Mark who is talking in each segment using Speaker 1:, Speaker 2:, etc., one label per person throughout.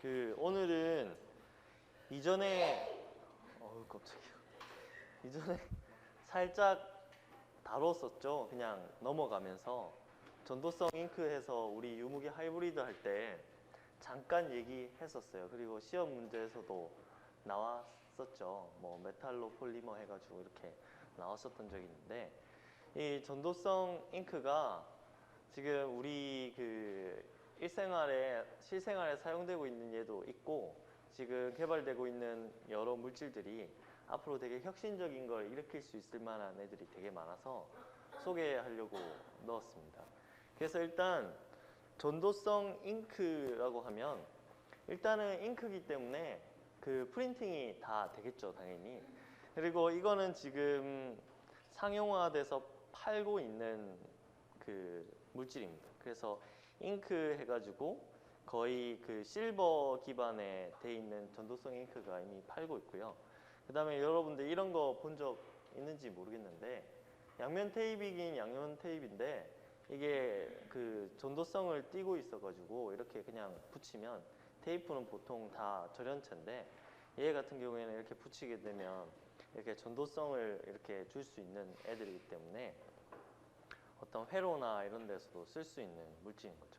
Speaker 1: 오늘은 이전에 깜짝이야. 이전에 살짝 다뤘었죠. 그냥 넘어가면서 전도성 잉크해서 우리 유무기 하이브리드 할 때 잠깐 얘기했었어요. 그리고 시험 문제에서도 나왔었죠. 뭐 메탈로 폴리머 해가지고 이렇게 나왔었던 적이 있는데, 이 전도성 잉크가 지금 우리 실생활에 사용되고 있는 예도 있고, 지금 개발되고 있는 여러 물질들이 앞으로 되게 혁신적인 걸 일으킬 수 있을 만한 애들이 되게 많아서 소개하려고 넣었습니다. 그래서 일단 전도성 잉크라고 하면, 일단은 잉크기 때문에 프린팅이 다 되겠죠, 당연히. 그리고 이거는 지금 상용화돼서 팔고 있는 물질입니다. 그래서 잉크 해가지고 거의 실버 기반에 돼 있는 전도성 잉크가 이미 팔고 있고요. 그 다음에 여러분들 이런 거 본 적 있는지 모르겠는데, 양면 테이프이긴 양면 테이프인데 이게 전도성을 띠고 있어가지고 이렇게 그냥 붙이면, 테이프는 보통 다 절연체인데 얘 같은 경우에는 이렇게 붙이게 되면 이렇게 전도성을 이렇게 줄 수 있는 애들이기 때문에 어떤 회로나 이런 데서도 쓸 수 있는 물질인 거죠.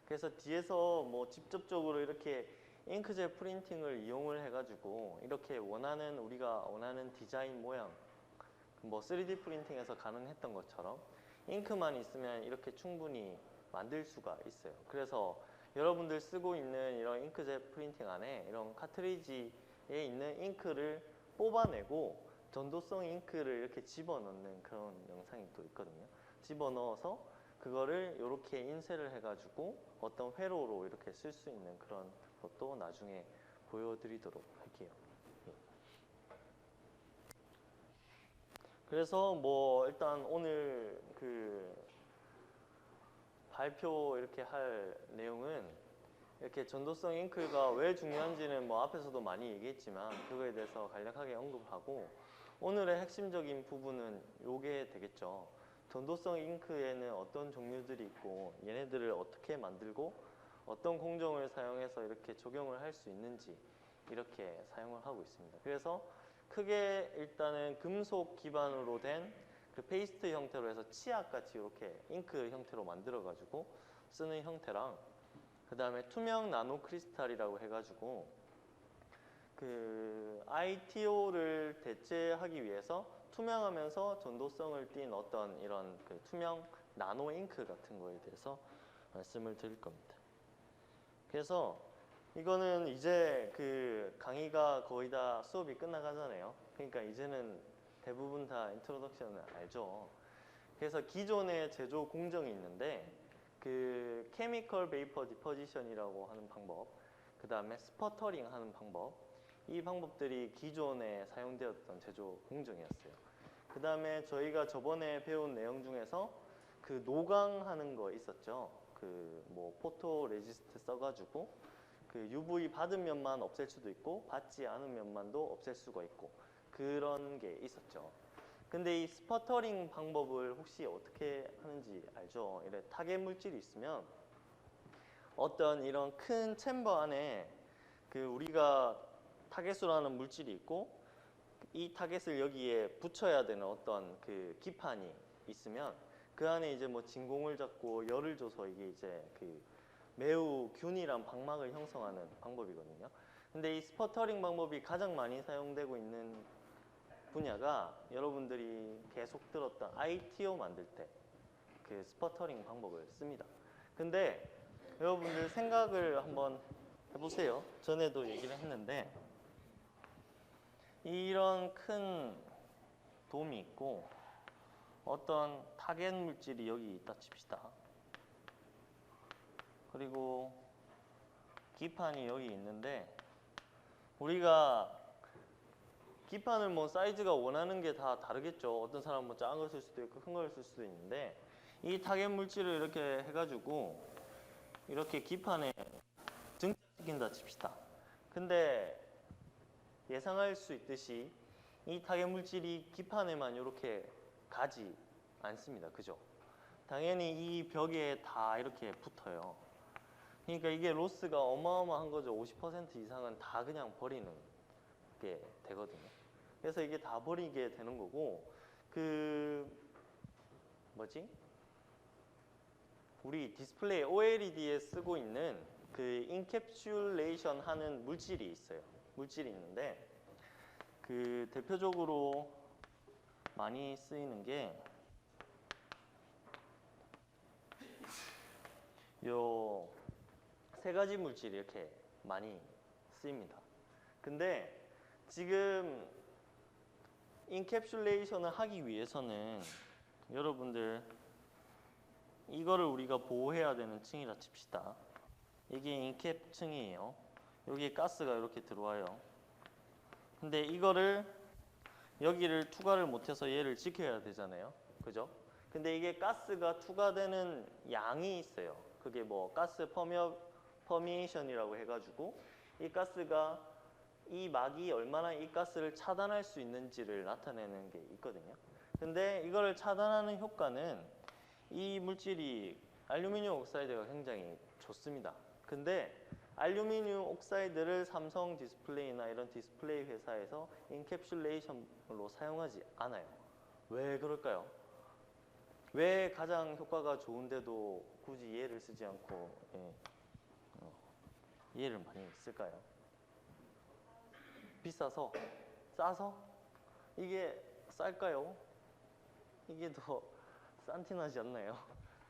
Speaker 1: 그래서 뒤에서 뭐 직접적으로 이렇게 잉크젯 프린팅을 이용을 해가지고 이렇게 우리가 원하는 디자인 모양, 뭐 3D 프린팅에서 가능했던 것처럼 잉크만 있으면 이렇게 충분히 만들 수가 있어요. 그래서 여러분들 쓰고 있는 이런 잉크젯 프린팅 안에 이런 카트리지에 있는 잉크를 뽑아내고 전도성 잉크를 이렇게 집어넣는 그런 영상이 또 있거든요. 집어넣어서 그거를 이렇게 인쇄를 해가지고 어떤 회로로 이렇게 쓸 수 있는 그런 것도 나중에 보여드리도록 할게요. 그래서 뭐 일단 오늘 발표 이렇게 할 내용은, 이렇게 전도성 잉크가 왜 중요한지는 뭐 앞에서도 많이 얘기했지만 그거에 대해서 간략하게 언급하고, 오늘의 핵심적인 부분은 요게 되겠죠. 전도성 잉크에는 어떤 종류들이 있고 얘네들을 어떻게 만들고 어떤 공정을 사용해서 이렇게 적용을 할 수 있는지 이렇게 사용을 하고 있습니다. 그래서 크게 일단은 금속 기반으로 된 페이스트 형태로 해서 치약같이 이렇게 잉크 형태로 만들어 가지고 쓰는 형태랑, 그 다음에 투명 나노 크리스탈이라고 해가지고 ITO를 대체하기 위해서 투명하면서 전도성을 띤 어떤 이런 투명 나노 잉크 같은 거에 대해서 말씀을 드릴 겁니다. 그래서 이거는 이제 강의가 거의 다 수업이 끝나가잖아요. 그러니까 이제는 대부분 다 인트로덕션을 알죠. 그래서 기존의 제조 공정이 있는데, 케미컬 베이퍼 디포지션이라고 하는 방법, 그 다음에 스퍼터링 하는 방법, 이 방법들이 기존에 사용되었던 제조 공정이었어요. 그 다음에 저희가 저번에 배운 내용 중에서 노광하는 거 있었죠. 뭐 포토 레지스트 써가지고 UV 받은 면만 없앨 수도 있고 받지 않은 면만도 없앨 수가 있고 그런 게 있었죠. 근데 이 스퍼터링 방법을 혹시 어떻게 하는지 알죠? 이래 타겟 물질이 있으면 어떤 이런 큰 챔버 안에 우리가 타겟수라는 물질이 있고, 이 타겟을 여기에 붙여야 되는 어떤 기판이 있으면 그 안에 이제 뭐 진공을 잡고 열을 줘서 이게 이제 매우 균일한 방막을 형성하는 방법이거든요. 근데 이 스퍼터링 방법이 가장 많이 사용되고 있는 분야가 여러분들이 계속 들었던 ITO 만들 때 스퍼터링 방법을 씁니다. 근데 여러분들 생각을 한번 해보세요. 전에도 얘기를 했는데, 이런 큰 돔이 있고 어떤 타겟 물질이 여기 있다 칩시다. 그리고 기판이 여기 있는데, 우리가 기판을 뭐 사이즈가 원하는 게 다 다르겠죠. 어떤 사람은 뭐 작은 걸 쓸 수도 있고 큰 걸 쓸 수도 있는데, 이 타겟 물질을 이렇게 해가지고 이렇게 기판에 증착시킨다 칩시다. 근데 예상할 수 있듯이 이 타겟 물질이 기판에만 이렇게 가지 않습니다. 그죠? 당연히 이 벽에 다 이렇게 붙어요. 그러니까 이게 로스가 어마어마한 거죠. 50% 이상은 다 그냥 버리는 게 되거든요. 그래서 이게 다 버리게 되는 거고, 그 뭐지? 우리 디스플레이 OLED에 쓰고 있는 그 인캡슐레이션 하는 물질이 있어요. 물질이 있는데 그 대표적으로 많이 쓰이는 게 요 세 가지 물질이 이렇게 많이 쓰입니다. 근데 지금 인캡슐레이션을 하기 위해서는 여러분들 이거를 우리가 보호해야 되는 층이라 칩시다. 이게 인캡 층이에요. 여기에 가스가 이렇게 들어와요. 근데 이거를 여기를 투과를 못해서 얘를 지켜야 되잖아요. 그죠? 근데 이게 가스가 투과되는 양이 있어요. 그게 뭐 가스 퍼미에이션이라고 해가지고 이 가스가 이 막이 얼마나 이 가스를 차단할 수 있는지를 나타내는 게 있거든요. 근데 이거를 차단하는 효과는 이 물질이 알루미늄 옥사이드가 굉장히 좋습니다. 근데 알루미늄 옥사이드를 삼성 디스플레이나 이런 디스플레이 회사에서 인캡슐레이션으로 사용하지 않아요. 왜 그럴까요? 왜 가장 효과가 좋은데도 굳이 얘를 쓰지 않고 얘를 많이 쓸까요? 비싸서? 싸서? 이게 쌀까요? 이게 더 싼티나지 않나요?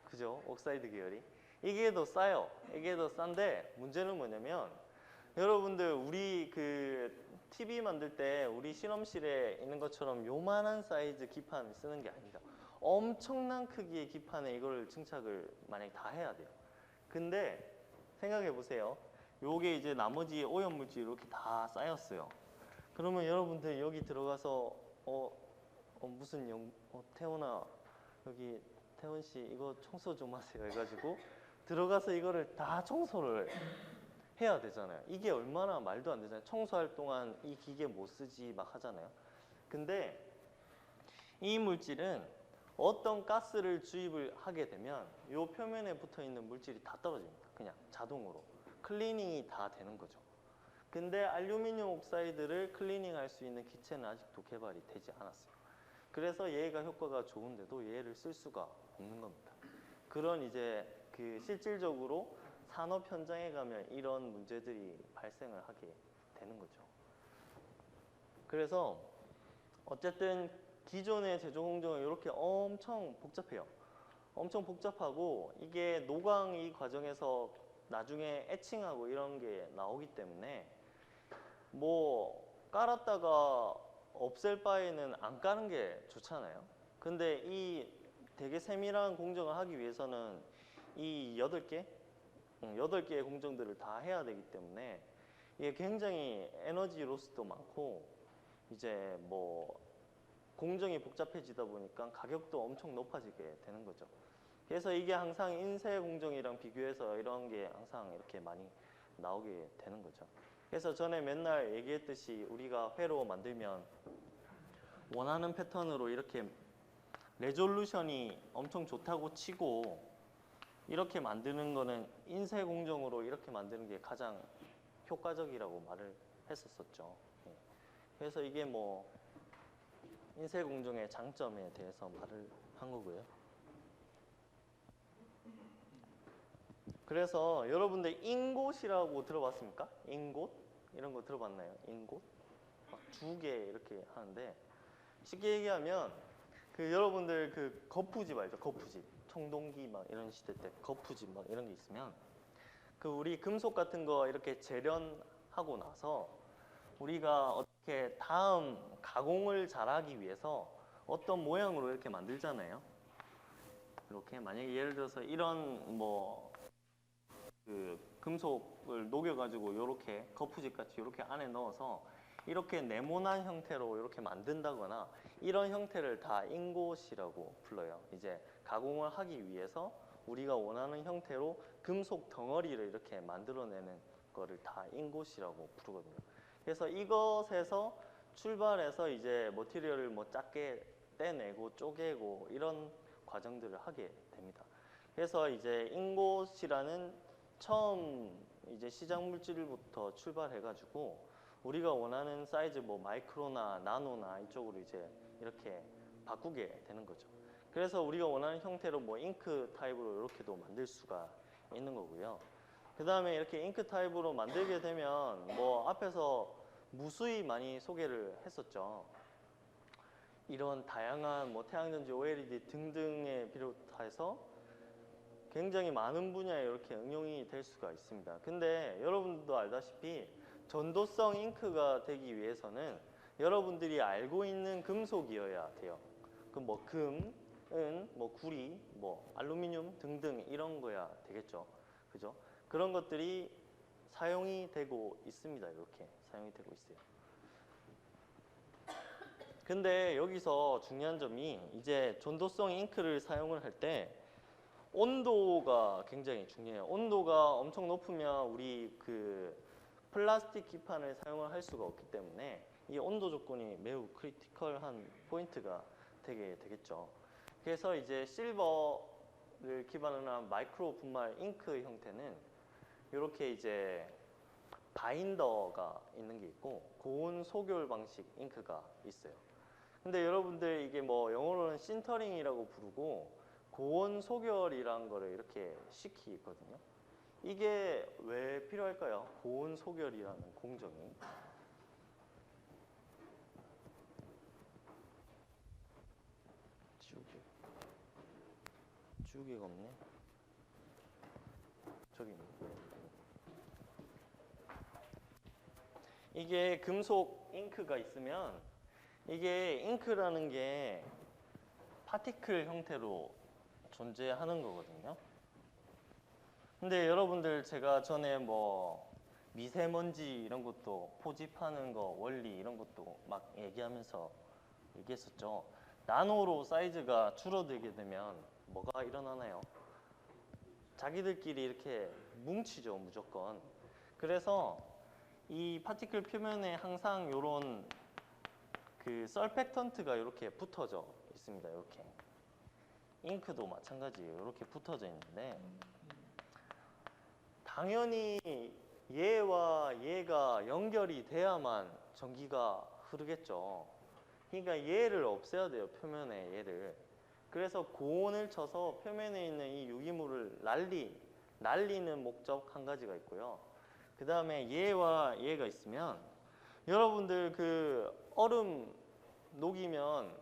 Speaker 1: 그죠? 옥사이드 계열이. 이게 더 싸요. 이게 더 싼데 문제는 뭐냐면 여러분들 우리 그 TV 만들 때 우리 실험실에 있는 것처럼 요만한 사이즈 기판 쓰는 게 아닙니다. 엄청난 크기의 기판에 이걸 증착을 만약에 다 해야 돼요. 근데 생각해 보세요. 요게 이제 나머지 오염물질이 이렇게 다 쌓였어요. 그러면 여러분들 여기 들어가서 태훈아 여기 태훈 씨 이거 청소 좀 하세요 해가지고 들어가서 이거를 다 청소를 해야 되잖아요. 이게 얼마나 말도 안 되잖아요. 청소할 동안 이 기계 못 쓰지 막 하잖아요. 근데 이 물질은 어떤 가스를 주입을 하게 되면 이 표면에 붙어 있는 물질이 다 떨어집니다. 그냥 자동으로 클리닝이 다 되는 거죠. 근데 알루미늄 옥사이드를 클리닝할 수 있는 기체는 아직도 개발이 되지 않았어요. 그래서 얘가 효과가 좋은데도 얘를 쓸 수가 없는 겁니다. 그런 이제 그 실질적으로 산업 현장에 가면 이런 문제들이 발생을 하게 되는 거죠. 그래서 어쨌든 기존의 제조 공정은 이렇게 엄청 복잡해요. 엄청 복잡하고 이게 노광 이 과정에서 나중에 에칭하고 이런 게 나오기 때문에 뭐 깔았다가 없앨 바에는 안 까는 게 좋잖아요. 근데 이 되게 세밀한 공정을 하기 위해서는 이 8개의 공정들을 다 해야 되기 때문에 이게 굉장히 에너지 로스도 많고 이제 뭐 공정이 복잡해지다 보니까 가격도 엄청 높아지게 되는 거죠. 그래서 이게 항상 인쇄 공정이랑 비교해서 이런 게 항상 이렇게 많이 나오게 되는 거죠. 그래서 전에 맨날 얘기했듯이 우리가 회로 만들면 원하는 패턴으로 이렇게 레졸루션이 엄청 좋다고 치고 이렇게 만드는 거는 인쇄 공정으로 이렇게 만드는 게 가장 효과적이라고 말을 했었었죠. 그래서 이게 뭐 인쇄 공정의 장점에 대해서 말을 한 거고요. 그래서 여러분들 인곳이라고 들어봤습니까? 인곳? 이런 거 들어봤나요? 인곳? 막 2개 이렇게 하는데 쉽게 얘기하면 그 여러분들 그 거푸집 알죠? 거푸집. 청동기 막 이런 시대 때 거푸집 막 이런 게 있으면 그 우리 금속 같은 거 이렇게 재련하고 나서 우리가 어떻게 다음 가공을 잘하기 위해서 어떤 모양으로 이렇게 만들잖아요. 이렇게 만약에 예를 들어서 이런 뭐 그 금속을 녹여가지고 이렇게 거푸집 같이 이렇게 안에 넣어서 이렇게 네모난 형태로 이렇게 만든다거나 이런 형태를 다 인곳이라고 불러요. 이제 가공을 하기 위해서 우리가 원하는 형태로 금속 덩어리를 이렇게 만들어내는 거를 다 인곳이라고 부르거든요. 그래서 이것에서 출발해서 이제 머티리얼을 뭐 작게 떼내고 쪼개고 이런 과정들을 하게 됩니다. 그래서 이제 인곳이라는 처음 이제 시작 물질부터 출발해가지고 우리가 원하는 사이즈 뭐 마이크로나 나노나 이쪽으로 이제 이렇게 바꾸게 되는 거죠. 그래서 우리가 원하는 형태로 뭐 잉크 타입으로 이렇게도 만들 수가 있는 거고요. 그 다음에 이렇게 잉크 타입으로 만들게 되면 뭐 앞에서 무수히 많이 소개를 했었죠. 이런 다양한 뭐 태양전지, OLED 등등에 비롯해서 굉장히 많은 분야에 이렇게 응용이 될 수가 있습니다. 근데 여러분도 알다시피 전도성 잉크가 되기 위해서는 여러분들이 알고 있는 금속이어야 돼요. 그 뭐 금, 은, 뭐 구리, 뭐 알루미늄 등등 이런 거야 되겠죠. 그죠? 그런 것들이 사용이 되고 있습니다. 이렇게 사용이 되고 있어요. 근데 여기서 중요한 점이 이제 전도성 잉크를 사용을 할 때 온도가 굉장히 중요해요. 온도가 엄청 높으면 우리 그 플라스틱 기판을 사용을 할 수가 없기 때문에 이 온도 조건이 매우 크리티컬한 포인트가 되겠죠. 그래서 이제 실버를 기반으로 한 마이크로 분말 잉크 형태는 이렇게 이제 바인더가 있는 게 있고 고온 소결 방식 잉크가 있어요. 근데 여러분들 이게 뭐 영어로는 신터링이라고 부르고 고온 소결이라는 거를 이렇게 시키거든요. 이게 왜 필요할까요? 고온 소결이라는 공정이. 지우개가 없네. 저기 있네. 이게 금속 잉크가 있으면 이게 잉크라는 게 파티클 형태로 존재하는 거거든요. 근데 여러분들 제가 전에 뭐 미세먼지 이런 것도 포집하는 거 원리 이런 것도 막 얘기하면서 얘기했었죠. 나노로 사이즈가 줄어들게 되면 뭐가 일어나나요? 자기들끼리 이렇게 뭉치죠, 무조건. 그래서 이 파티클 표면에 항상 이런 그 설펙턴트가 이렇게 붙어져 있습니다. 이렇게. 잉크도 마찬가지예요. 이렇게 붙어져 있는데 당연히 얘와 얘가 연결이 돼야만 전기가 흐르겠죠. 그러니까 얘를 없애야 돼요. 표면에 얘를. 그래서 고온을 쳐서 표면에 있는 이 유기물을 날리는 목적 한 가지가 있고요. 그 다음에 얘와 얘가 있으면 여러분들 그 얼음 녹이면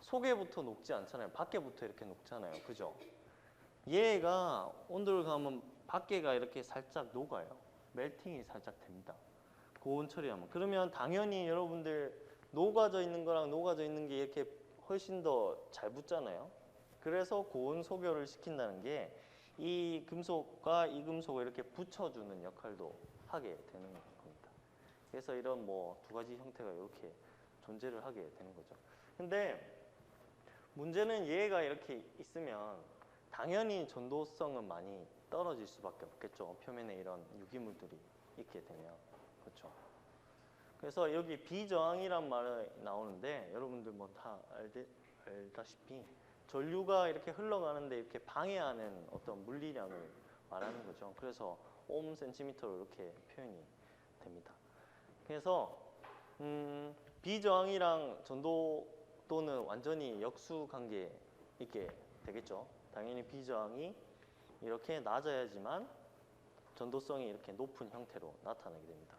Speaker 1: 속에부터 녹지 않잖아요. 밖에부터 이렇게 녹잖아요. 그죠? 얘가 온도를 가면 밖에가 이렇게 살짝 녹아요. 멜팅이 살짝 됩니다. 고온 처리하면. 그러면 당연히 여러분들 녹아져 있는 거랑 녹아져 있는 게 이렇게 훨씬 더 잘 붙잖아요. 그래서 고온 소결을 시킨다는 게 이 금속과 이 금속을 이렇게 붙여주는 역할도 하게 되는 겁니다. 그래서 이런 뭐 두 가지 형태가 이렇게 존재를 하게 되는 거죠. 근데 문제는 얘가 이렇게 있으면 당연히 전도성은 많이 떨어질 수밖에 없겠죠. 표면에 이런 유기물들이 있게 되면. 그렇죠. 그래서 여기 비저항이란 말이 나오는데 여러분들 뭐 다 알다시피 전류가 이렇게 흘러가는데 이렇게 방해하는 어떤 물리량을 말하는 거죠. 그래서 옴 센티미터로 이렇게 표현이 됩니다. 그래서 비저항이랑 전도도는 완전히 역수 관계 있게 되겠죠. 당연히 비저항이 이렇게 낮아야지만 전도성이 이렇게 높은 형태로 나타나게 됩니다.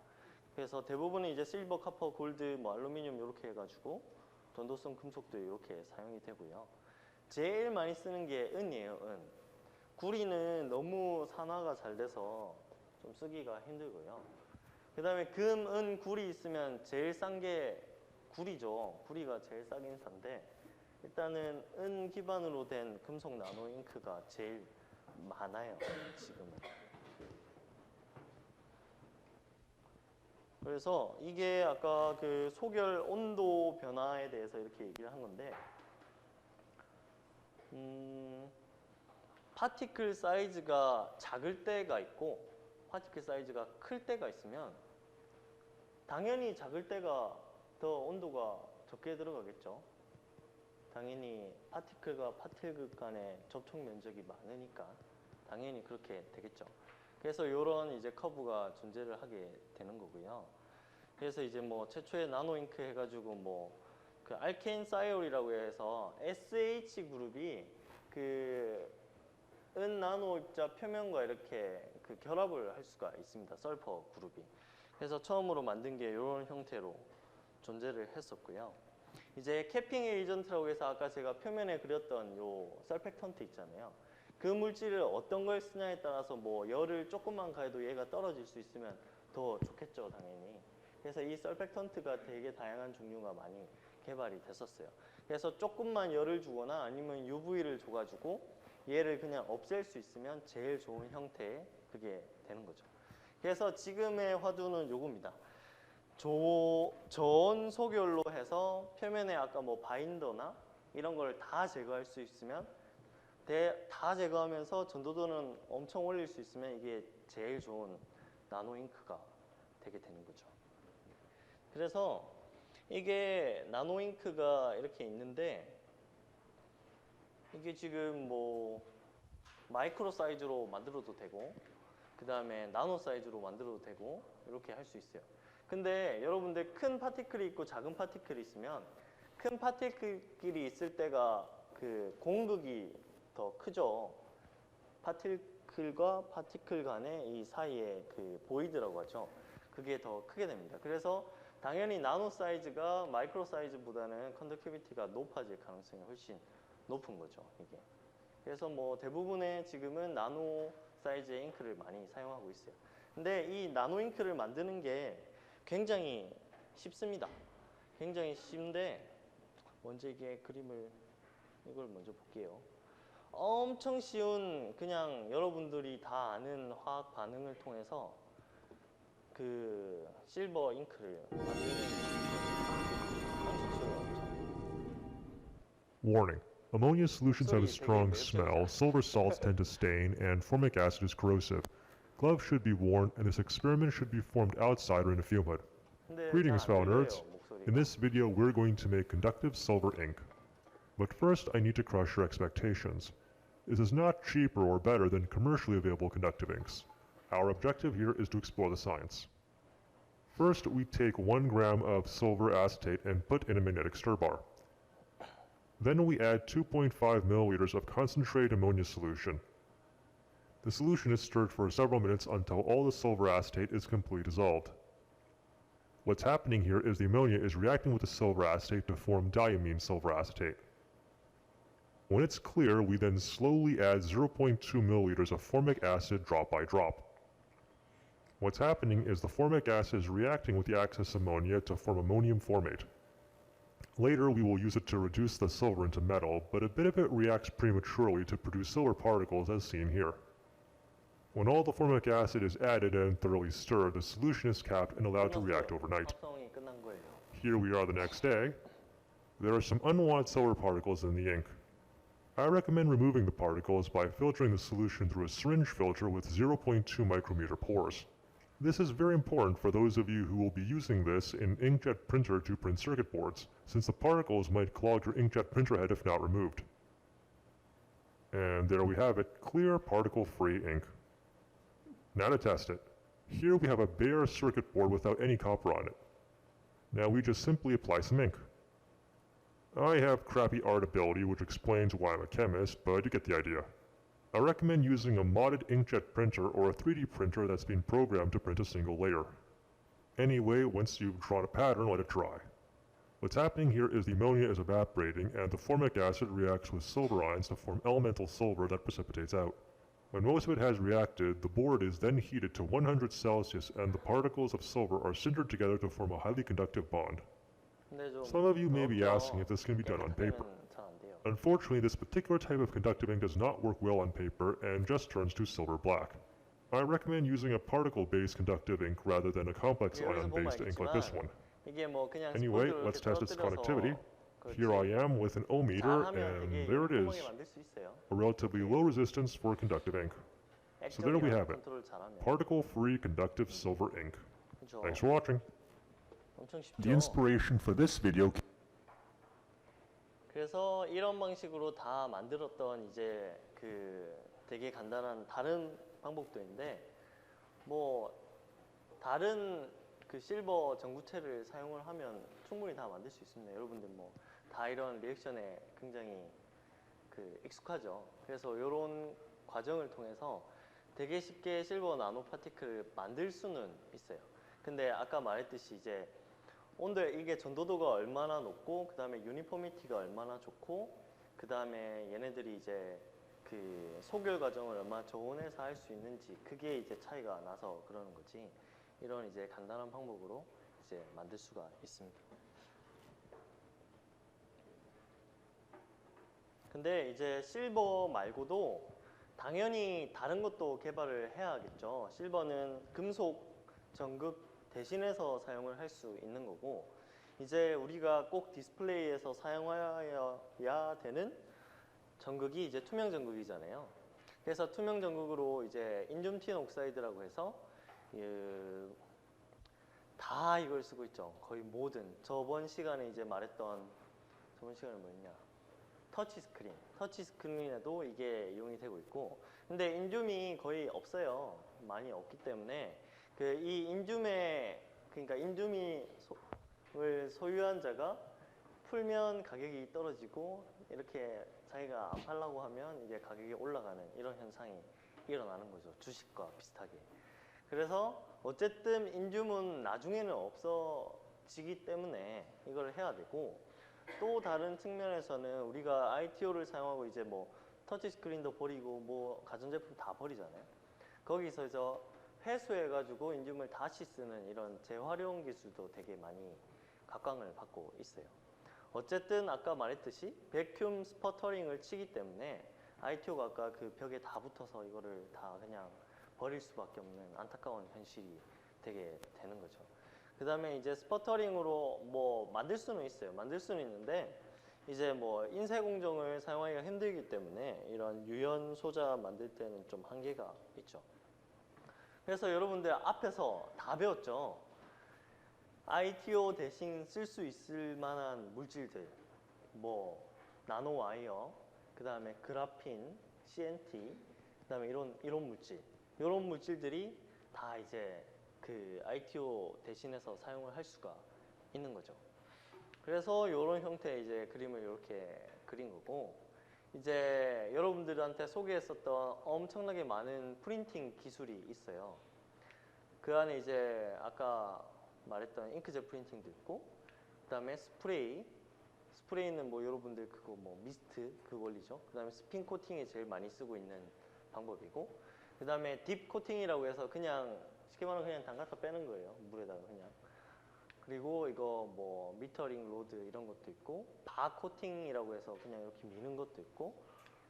Speaker 1: 그래서 대부분은 이제 실버, 카퍼, 골드, 뭐 알루미늄 이렇게 해가지고 전도성 금속들이 이렇게 사용이 되고요. 제일 많이 쓰는 게 은이에요. 은. 구리는 너무 산화가 잘 돼서 좀 쓰기가 힘들고요. 그 다음에 금, 은, 구리 있으면 제일 싼 게 구리죠. 구리가 제일 싸긴 싼데 일단은 은 기반으로 된 금속 나노 잉크가 제일 많아요. 지금. 그래서 이게 아까 그 소결 온도 변화에 대해서 이렇게 얘기를 한 건데 파티클 사이즈가 작을 때가 있고 파티클 사이즈가 클 때가 있으면 당연히 작을 때가 더 온도가 적게 들어가겠죠. 당연히 파티클과 파티클 간의 접촉 면적이 많으니까 당연히 그렇게 되겠죠. 그래서 이런 이제 커브가 존재를 하게 되는 거고요. 그래서 이제 뭐 최초의 나노 잉크 해가지고 뭐 그 알케인 사이올이라고 해서 SH 그룹이 그 은나노 입자 표면과 이렇게 그 결합을 할 수가 있습니다. 설퍼 그룹이. 그래서 처음으로 만든 게 이런 형태로 존재를 했었고요. 이제 캐핑 에이전트라고 해서 아까 제가 표면에 그렸던 요 설펙턴트 있잖아요. 그 물질을 어떤 걸 쓰냐에 따라서 뭐 열을 조금만 가해도 얘가 떨어질 수 있으면 더 좋겠죠, 당연히. 그래서 이 설펙턴트가 되게 다양한 종류가 많이 개발이 됐었어요. 그래서 조금만 열을 주거나 아니면 UV를 줘가지고 얘를 그냥 없앨 수 있으면 제일 좋은 형태의 그게 되는 거죠. 그래서 지금의 화두는 요겁니다. 저온 소결로 해서 표면에 아까 뭐 바인더나 이런 걸 다 제거할 수 있으면 다 제거하면서 전도도는 엄청 올릴 수 있으면 이게 제일 좋은 나노 잉크가 되게 되는 거죠. 그래서 이게 나노 잉크가 이렇게 있는데 이게 지금 뭐 마이크로 사이즈로 만들어도 되고 그 다음에 나노 사이즈로 만들어도 되고 이렇게 할 수 있어요. 근데 여러분들 큰 파티클이 있고 작은 파티클이 있으면 큰 파티클끼리 있을 때가 그 공극이 더 크죠. 파티클과 파티클 간의 이 사이에 그 보이드라고 하죠. 그게 더 크게 됩니다. 그래서 당연히 나노 사이즈가 마이크로 사이즈보다는 컨덕티비티가 높아질 가능성이 훨씬 높은 거죠, 이게. 그래서 뭐 대부분의 지금은 나노 사이즈의 잉크를 많이 사용하고 있어요. 근데 이 나노 잉크를 만드는 게 굉장히 쉽습니다. 굉장히 쉬운데 먼저 이게 그림을 이걸 먼저 볼게요. 엄청 쉬운 그냥 여러분들이 다 아는 화학 반응을 통해서 그 실버 잉크를 만드는 엄청 쉬워요.
Speaker 2: Warning. Ammonia solutions have a strong smell, silver salts tend to stain, and formic acid is corrosive. Gloves should be worn, and this experiment should be performed outside or in a fume hood. Greetings, fellow nerds. In this video, we're going to make conductive silver ink. But first, I need to crush your expectations. This is not cheaper or better than commercially available conductive inks. Our objective here is to explore the science. First, we take 1 gram of silver acetate and put in a magnetic stir bar. Then we add 2.5 milliliters of concentrated ammonia solution. The solution is stirred for several minutes until all the silver acetate is completely dissolved. What's happening here is the ammonia is reacting with the silver acetate to form diamine silver acetate. When it's clear, we then slowly add 0.2 milliliters of formic acid drop by drop. What's happening is the formic acid is reacting with the excess ammonia to form ammonium formate. Later, we will use it to reduce the silver into metal, but a bit of it reacts prematurely to produce silver particles as seen here. When all the formic acid is added and thoroughly stirred, the solution is capped and allowed to react overnight. Here we are the next day. There are some unwanted silver particles in the ink. I recommend removing the particles by filtering the solution through a syringe filter with 0.2 micrometer pores. This is very important for those of you who will be using this in inkjet printer to print circuit boards, since the particles might clog your inkjet printer head if not removed. And there we have it, clear particle-free ink. Now to test it. Here we have a bare circuit board without any copper on it. Now we just simply apply some ink. I have crappy art ability, which explains why I'm a chemist, but you get the idea. I recommend using a modded inkjet printer or a 3D printer that's been programmed to print a single layer. Anyway, once you've drawn a pattern, let it dry. What's happening here is the ammonia is evaporating and the formic acid reacts with silver ions to form elemental silver that precipitates out. When most of it has reacted, the board is then heated to 100 Celsius and the particles of silver are sintered together to form a highly conductive bond. Some of you may be asking if this can be done on paper. Unfortunately, this particular type of conductive ink does not work well on paper and just turns to silver black. I recommend using a particle-based conductive ink rather than a complex ion-based ink like this one. Anyway, let's test its conductivity. Here I am with an ohmmeter, and there it is, a relatively low resistance for conductive ink. So there we have it, particle-free conductive silver ink. Thanks for watching. The inspiration for this video.
Speaker 1: 그래서 이런 방식으로 다 만들었던 이제 그 되게 간단한 다른 방법도 있는데 뭐 다른 그 실버 전구체를 사용을 하면 충분히 다 만들 수 있습니다. 여러분들 뭐 다 이런 리액션에 굉장히 그 익숙하죠. 그래서 이런 과정을 통해서 되게 쉽게 실버 나노 파티클을 만들 수는 있어요. 근데 아까 말했듯이 이제 온도 이게 전도도가 얼마나 높고 그 다음에 유니포미티가 얼마나 좋고 그 다음에 얘네들이 이제 그 소결 과정을 얼마나 저온에서 할 수 있는지 그게 이제 차이가 나서 그러는 거지. 이런 이제 간단한 방법으로 이제 만들 수가 있습니다. 근데 이제 실버 말고도 당연히 다른 것도 개발을 해야겠죠. 실버는 금속 전극 대신해서 사용을 할 수 있는 거고, 이제 우리가 꼭 디스플레이에서 사용해야 되는 전극이 이제 투명 전극이잖아요. 그래서 투명 전극으로 이제 인줌틴 옥사이드라고 해서 다 이걸 쓰고 있죠. 거의 모든 저번 시간에 이제 말했던 저번 시간에 뭐였냐? 터치 스크린에도 이게 이용이 되고 있고, 근데 인줌이 거의 없어요. 많이 없기 때문에 그 이 인줌의 그러니까 인줌을 소유한 자가 풀면 가격이 떨어지고 이렇게 자기가 안 팔라고 하면 이제 가격이 올라가는 이런 현상이 일어나는 거죠. 주식과 비슷하게. 그래서 어쨌든 인줌은 나중에는 없어지기 때문에 이걸 해야 되고, 또 다른 측면에서는 우리가 ITO를 사용하고 이제 뭐 터치 스크린도 버리고 뭐 가전제품 다 버리잖아요. 거기서 이제 회수해가지고 인줌을 다시 쓰는 이런 재활용 기술도 되게 많이 각광을 받고 있어요. 어쨌든 아까 말했듯이 베큐um 스퍼터링을 치기 때문에 ITO가 아까 그 벽에 다 붙어서 이거를 다 그냥 버릴 수밖에 없는 안타까운 현실이 되게 되는 거죠. 그 다음에 이제 스퍼터링으로 뭐 만들 수는 있어요. 만들 수는 있는데 이제 뭐 인쇄 공정을 사용하기가 힘들기 때문에 이런 유연 소자 만들 때는 좀 한계가 있죠. 그래서 여러분들 앞에서 다 배웠죠. ITO 대신 쓸 수 있을 만한 물질들, 뭐 나노 와이어, 그 다음에 그라핀, CNT, 그 다음에 이런 물질, 이런 물질들이 다 이제 그 ITO 대신해서 사용을 할 수가 있는 거죠. 그래서 이런 형태의 이제 그림을 이렇게 그린 거고, 이제 여러분들한테 소개했었던 엄청나게 많은 프린팅 기술이 있어요. 그 안에 이제 아까 말했던 잉크젯 프린팅도 있고, 그 다음에 스프레이는 뭐 여러분들 그거 뭐 미스트 그 원리죠. 그 다음에 스핀 코팅에 제일 많이 쓰고 있는 방법이고, 그 다음에 딥 코팅이라고 해서 그냥 쉽게 말하면 그냥 담가서 빼는 거예요. 물에다가 그냥. 그리고 이거 뭐 미터링 로드 이런 것도 있고, 바 코팅이라고 해서 그냥 이렇게 미는 것도 있고,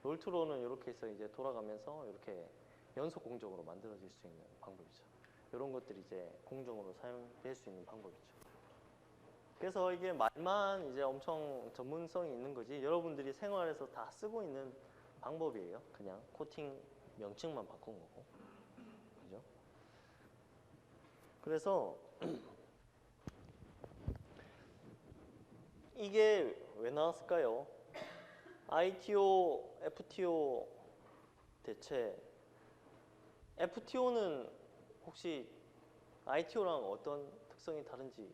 Speaker 1: 롤트로는 이렇게 해서 이제 돌아가면서 이렇게 연속 공정으로 만들어질 수 있는 방법이죠. 이런 것들이 이제 공정으로 사용될 수 있는 방법이죠. 그래서 이게 말만 이제 엄청 전문성이 있는 거지 여러분들이 생활에서 다 쓰고 있는 방법이에요. 그냥 코팅 명칭만 바꾼 거고. 그죠? 그래서 이게 왜 나왔을까요? ITO, FTO 대체 FTO는 혹시 ITO랑 어떤 특성이 다른지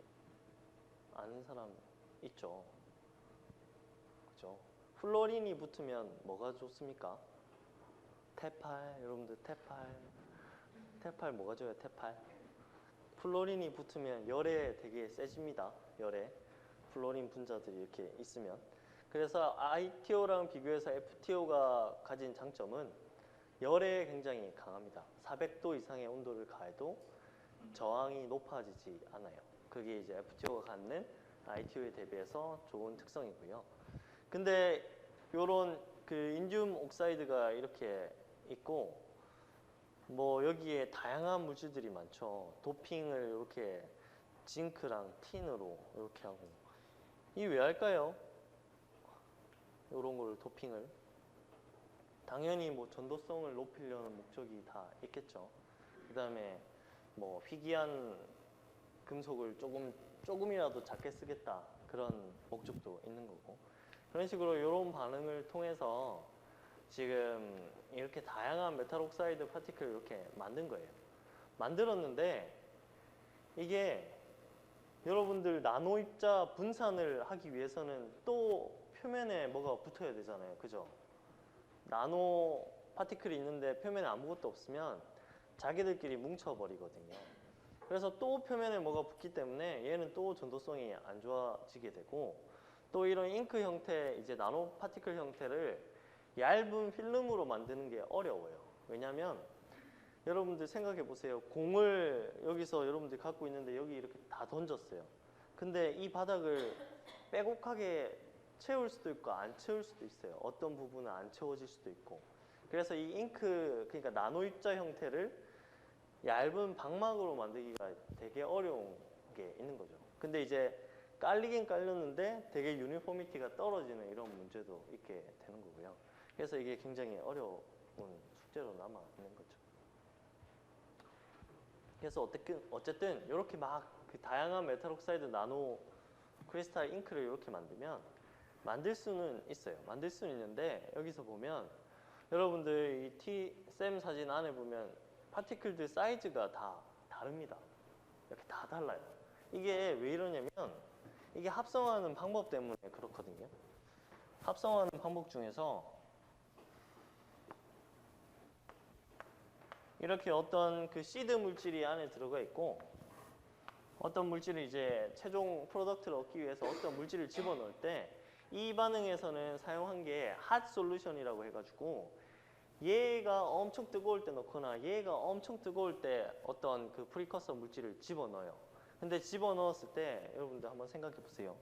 Speaker 1: 아는 사람 있죠? 그죠? 플로린이 붙으면 뭐가 좋습니까? 테팔, 여러분들 테팔 뭐가 좋아요? 테팔? 플로린이 붙으면 열에 되게 세집니다. 열에 플로린 분자들이 이렇게 있으면. 그래서 ITO랑 비교해서 FTO가 가진 장점은 열에 굉장히 강합니다. 400도 이상의 온도를 가해도 저항이 높아지지 않아요. 그게 이제 FTO가 갖는 ITO에 대비해서 좋은 특성이고요. 근데 요런 그 인줌 옥사이드가 이렇게 있고, 뭐 여기에 다양한 물질들이 많죠. 도핑을 이렇게 징크랑 틴으로 이렇게 하고, 이 왜 할까요? 요런 걸 도핑을 당연히 뭐 전도성을 높이려는 목적이 다 있겠죠. 그 다음에 뭐 희귀한 금속을 조금이라도 작게 쓰겠다 그런 목적도 있는 거고, 그런 식으로 이런 반응을 통해서 지금 이렇게 다양한 메탈 옥사이드 파티클을 이렇게 만든 거예요. 만들었는데 이게 여러분들 나노 입자 분산을 하기 위해서는 또 표면에 뭐가 붙어야 되잖아요. 그죠? 나노 파티클이 있는데 표면에 아무것도 없으면 자기들끼리 뭉쳐버리거든요. 그래서 또 표면에 뭐가 붙기 때문에 얘는 또 전도성이 안 좋아지게 되고, 또 이런 잉크 형태, 이제 나노 파티클 형태를 얇은 필름으로 만드는 게 어려워요. 왜냐면 여러분들 생각해 보세요. 공을 여기서 여러분들 갖고 있는데 여기 이렇게 다 던졌어요. 근데 이 바닥을 빼곡하게 채울 수도 있고 안 채울 수도 있어요. 어떤 부분은 안 채워질 수도 있고. 그래서 이 잉크, 그러니까 나노 입자 형태를 얇은 방막으로 만들기가 되게 어려운 게 있는 거죠. 근데 이제 깔리긴 깔렸는데 되게 유니포미티가 떨어지는 이런 문제도 있게 되는 거고요. 그래서 이게 굉장히 어려운 숙제로 남아 있는 거죠. 그래서 어쨌든 이렇게 막 그 다양한 메탈 옥사이드 나노 크리스탈 잉크를 이렇게 만들면 만들 수는 있어요. 만들 수는 있는데 여기서 보면 여러분들 이 TSM 사진 안에 보면 파티클들 사이즈가 다 다릅니다. 이렇게 다 달라요. 이게 왜 이러냐면 이게 합성하는 방법 때문에 그렇거든요. 합성하는 방법 중에서 이렇게 어떤 그 시드 물질이 안에 들어가 있고, 어떤 물질을 이제 최종 프로덕트를 얻기 위해서 어떤 물질을 집어넣을 때 이 반응에서는 사용한 게 핫 솔루션이라고 해가지고 얘가 엄청 뜨거울 때 넣거나 얘가 엄청 뜨거울 때 어떤 그 프리커서 물질을 집어넣어요. 근데 집어넣었을 때 여러분들 한번 생각해 보세요.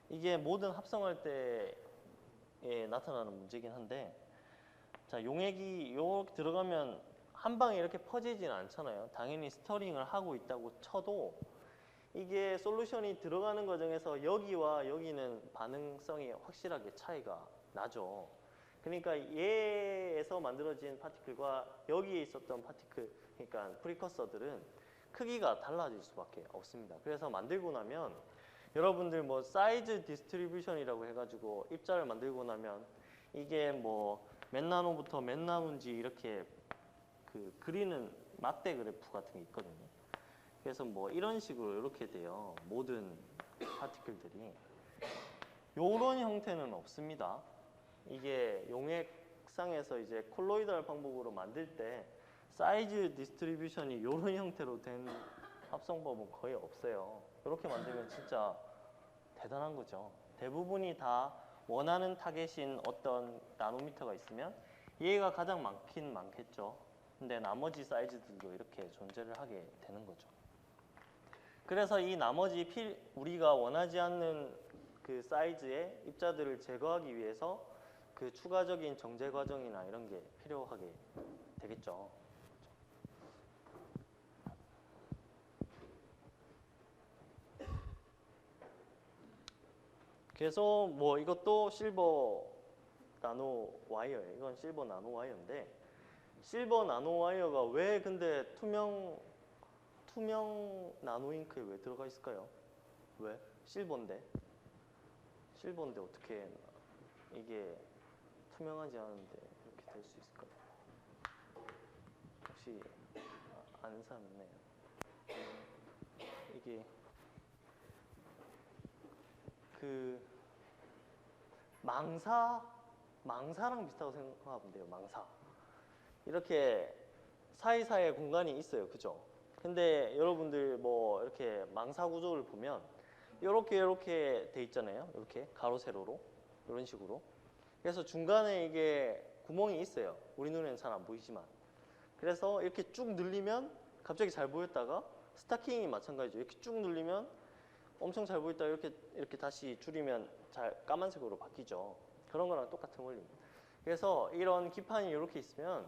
Speaker 1: 이게 모든 합성할 때에 나타나는 문제긴 한데, 자, 용액이 이렇게 들어가면 한 방에 이렇게 퍼지진 않잖아요. 당연히 스터링을 하고 있다고 쳐도 이게 솔루션이 들어가는 과정에서 여기와 여기는 반응성이 확실하게 차이가 나죠. 그러니까 얘에서 만들어진 파티클과 여기에 있었던 파티클, 그러니까 프리커서들은 크기가 달라질 수밖에 없습니다. 그래서 만들고 나면 여러분들 뭐 사이즈 디스트리뷰션이라고 해가지고 입자를 만들고 나면 이게 뭐 몇 나노부터 몇 나노인지 이렇게 그 그리는 막대 그래프 같은 게 있거든요. 그래서 뭐 이런 식으로 이렇게 돼요. 모든 파티클들이. 요런 형태는 없습니다. 이게 용액상에서 이제 콜로이달 방법으로 만들 때 사이즈 디스트리뷰션이 이런 형태로 된 합성법은 거의 없어요. 이렇게 만들면 진짜 대단한 거죠. 대부분이 다 원하는 타겟인 어떤 나노미터가 있으면 얘가 가장 많긴 많겠죠. 근데 나머지 사이즈들도 이렇게 존재를 하게 되는 거죠. 그래서 이 나머지 우리가 원하지 않는 그 사이즈의 입자들을 제거하기 위해서 그 추가적인 정제 과정이나 이런 게 필요하게 되겠죠. 그래서 뭐 이것도 실버 나노 와이어예요. 이건 실버 나노 와이어인데, 실버 나노 와이어가 왜 근데 투명 나노 잉크에 왜 들어가 있을까요? 왜? 실버인데 어떻게 이게 투명하지 않은데 이렇게 될 수 있을까요? 혹시 아는 사람 있나요? 이게 그 망사랑 비슷하다고 생각하면 돼요. 망사. 이렇게 사이사이에 공간이 있어요. 그죠? 근데 여러분들 뭐 이렇게 망사 구조를 보면 이렇게 돼 있잖아요. 이렇게 가로 세로로 이런 식으로. 그래서 중간에 이게 구멍이 있어요. 우리 눈에는 잘 안 보이지만. 그래서 이렇게 쭉 늘리면 갑자기 잘 보였다가, 스타킹이 마찬가지죠. 이렇게 쭉 늘리면 엄청 잘 보였다가 이렇게 다시 줄이면 잘 까만색으로 바뀌죠. 그런 거랑 똑같은 원리입니다. 그래서 이런 기판이 이렇게 있으면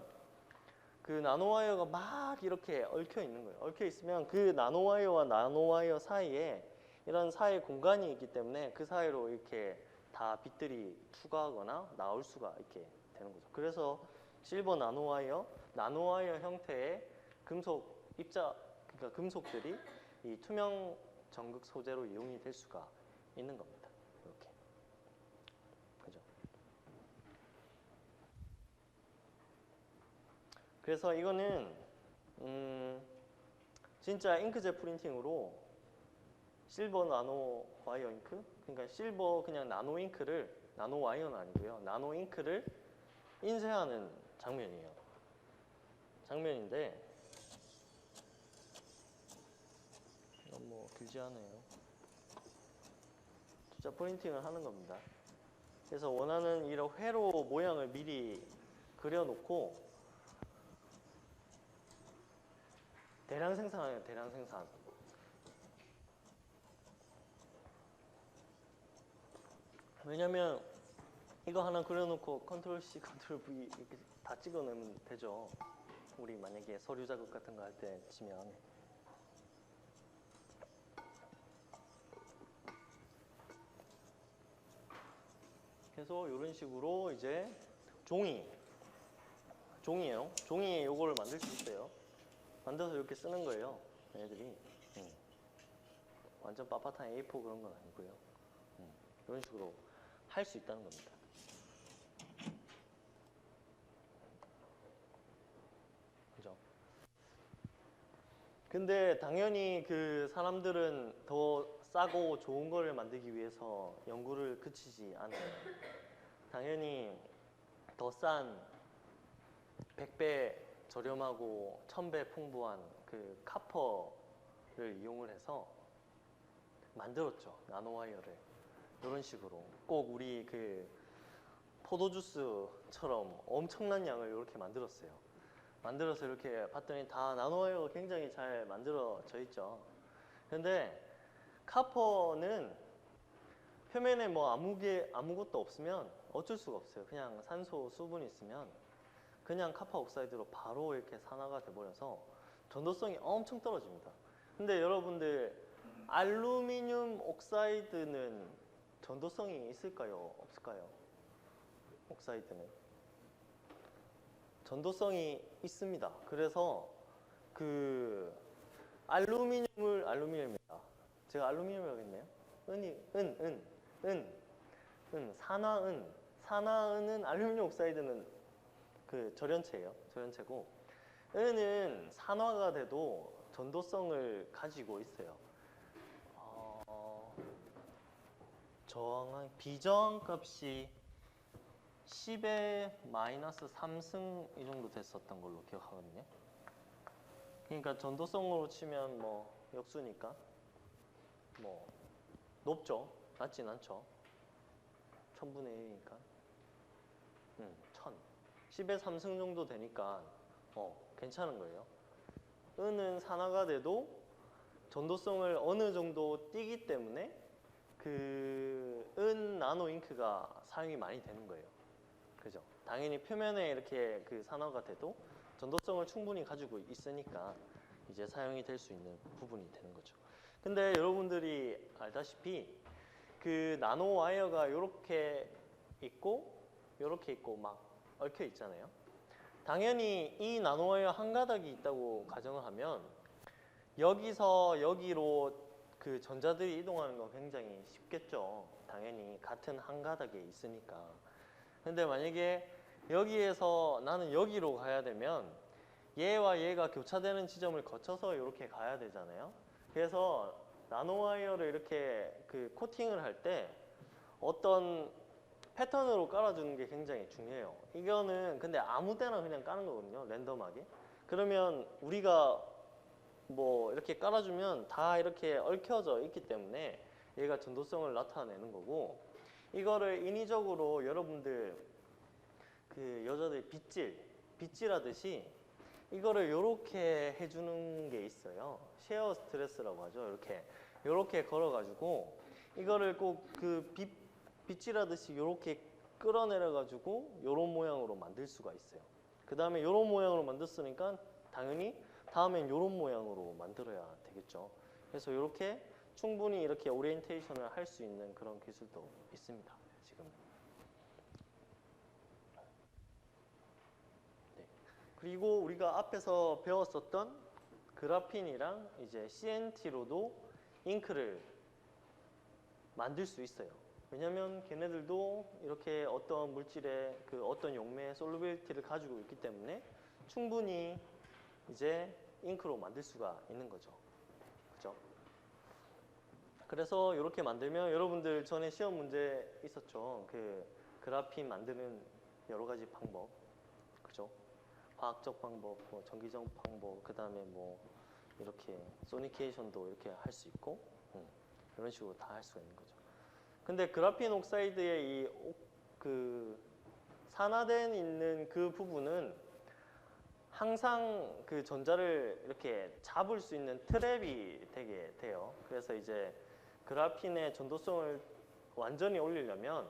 Speaker 1: 그 나노와이어가 막 이렇게 얽혀 있는 거예요. 얽혀 있으면 그 나노와이어와 나노와이어 사이에 이런 사이 공간이 있기 때문에 그 사이로 이렇게 다 빛들이 투과하거나 나올 수가 있게 되는 거죠. 그래서 실버 나노와이어 형태의 금속 입자, 그러니까 금속들이 이 투명 전극 소재로 이용이 될 수가 있는 겁니다. 이렇게. 그죠? 그래서 이거는 진짜 잉크젯 프린팅으로 실버 나노 와이어 잉크, 그러니까 실버 그냥 나노 잉크를, 나노 와이어는 아니고요, 나노 잉크를 인쇄하는 장면이에요. 장면인데 너무 길지 않아요. 진짜 프린팅을 하는 겁니다. 그래서 원하는 이런 회로 모양을 미리 그려놓고 대량 생산하는 대량 생산. 왜냐면 이거 하나 그려놓고 컨트롤 C, 컨트롤 V 이렇게 다 찍어내면 되죠. 우리 만약에 서류 작업 같은 거 할 때 치면. 그래서 이런 식으로 이제 종이에요. 종이에 요거를 만들 수 있어요. 만들어서 이렇게 쓰는 거예요. 얘들이. 완전 빳빳한 A4 그런 건 아니고요. 이런 식으로 할 수 있다는 겁니다. 그죠? 근데 당연히 그 사람들은 더 싸고 좋은 거를 만들기 위해서 연구를 그치지 않아요. 당연히 더 싼 100배 저렴하고 1000배 풍부한 그 카퍼를 이용을 해서 만들었죠. 나노와이어를. 이런 식으로 꼭 우리 그 포도주스처럼 엄청난 양을 이렇게 만들었어요. 만들어서 이렇게 봤더니 다 나노와이어가 굉장히 잘 만들어져 있죠. 근데 카퍼는 표면에 뭐 아무것도 없으면 어쩔 수가 없어요. 그냥 산소 수분이 있으면 그냥 카파 옥사이드로 바로 이렇게 산화가 돼버려서 전도성이 엄청 떨어집니다. 근데 여러분들 알루미늄 옥사이드는 전도성이 있을까요? 없을까요? 옥사이드는 전도성이 있습니다. 그래서 그 알루미늄입니다. 제가 알루미늄이라고 했네요. 산화은 알루미늄 옥사이드는 그 절연체예요. 절연체고 은은 산화가 돼도 전도성을 가지고 있어요. 비저항값이 10의 마이너스 3승 이 정도 됐었던 걸로 기억하거든요. 그러니까 전도성으로 치면 뭐 역수니까 뭐 높죠. 낮진 않죠. 1000분의 1이니까 1000 10의 3승 정도 되니까 괜찮은 거예요. 은은 산화가 돼도 전도성을 어느 정도 띄기 때문에 그 은 나노 잉크가 사용이 많이 되는 거예요. 그죠? 당연히 표면에 이렇게 그 산화가 돼도 전도성을 충분히 가지고 있으니까 이제 사용이 될 수 있는 부분이 되는 거죠. 근데 여러분들이 알다시피 그 나노 와이어가 이렇게 있고 막 얽혀 있잖아요. 당연히 이 나노 와이어 한 가닥이 있다고 가정을 하면 여기서 여기로 그 전자들이 이동하는 건 굉장히 쉽겠죠. 당연히 같은 한 가닥에 있으니까. 근데 만약에 여기에서 나는 여기로 가야 되면 얘와 얘가 교차되는 지점을 거쳐서 이렇게 가야 되잖아요. 그래서 나노와이어를 이렇게 그 코팅을 할 때 어떤 패턴으로 깔아주는 게 굉장히 중요해요. 이거는 근데 아무 때나 그냥 까는 거거든요. 랜덤하게. 그러면 우리가 뭐 이렇게 깔아주면 다 이렇게 얽혀져 있기 때문에 얘가 전도성을 나타내는 거고, 이거를 인위적으로 여러분들 그 여자들 빗질 하듯이 이거를 요렇게 해주는 게 있어요. 쉐어 스트레스라고 하죠. 요렇게 걸어가지고 이거를 꼭 그 빗질 하듯이 요렇게 끌어내려가지고 요런 모양으로 만들 수가 있어요. 그 다음에 요런 모양으로 만들었으니까 당연히 다음엔 요런 모양으로 만들어야 되겠죠. 그래서 요렇게 충분히 이렇게 오리엔테이션을 할 수 있는 그런 기술도 있습니다. 지금. 네. 그리고 우리가 앞에서 배웠었던 그라핀이랑 이제 CNT로도 잉크를 만들 수 있어요. 왜냐면 걔네들도 이렇게 어떤 물질의 그 어떤 용매의 솔루빌리티를 가지고 있기 때문에 충분히 이제 잉크로 만들 수가 있는 거죠. 그죠? 그래서 이렇게 만들면 여러분들 전에 시험 문제 있었죠. 그 그래핀 만드는 여러 가지 방법. 그죠? 과학적 방법, 뭐 전기적 방법, 그 다음에 뭐 이렇게 소니케이션도 이렇게 할 수 있고 이런 식으로 다 할 수가 있는 거죠. 근데 그래핀 옥사이드의 이 그 산화된 있는 그 부분은 항상 그 전자를 이렇게 잡을 수 있는 트랩이 되게 돼요. 그래서 이제 그래핀의 전도성을 완전히 올리려면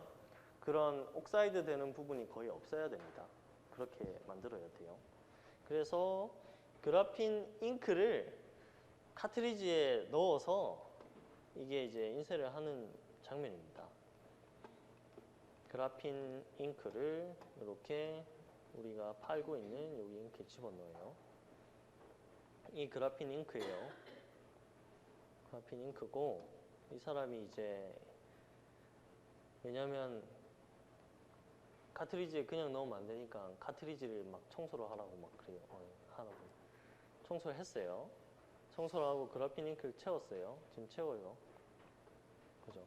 Speaker 1: 그런 옥사이드 되는 부분이 거의 없어야 됩니다. 그렇게 만들어야 돼요. 그래서 그래핀 잉크를 카트리지에 넣어서 이게 이제 인쇄를 하는 장면입니다. 그래핀 잉크를 이렇게 우리가 팔고 있는 여기 잉크에 집어넣어요. 이 그래핀 잉크예요. 그래핀 잉크고 이 사람이 이제 왜냐면 카트리지에 그냥 넣으면 안 되니까 카트리지를 막 청소를 하라고 막 그래요. 하라고 청소를 했어요. 청소를 하고 그래핀 잉크를 채웠어요. 지금 채워요. 그죠?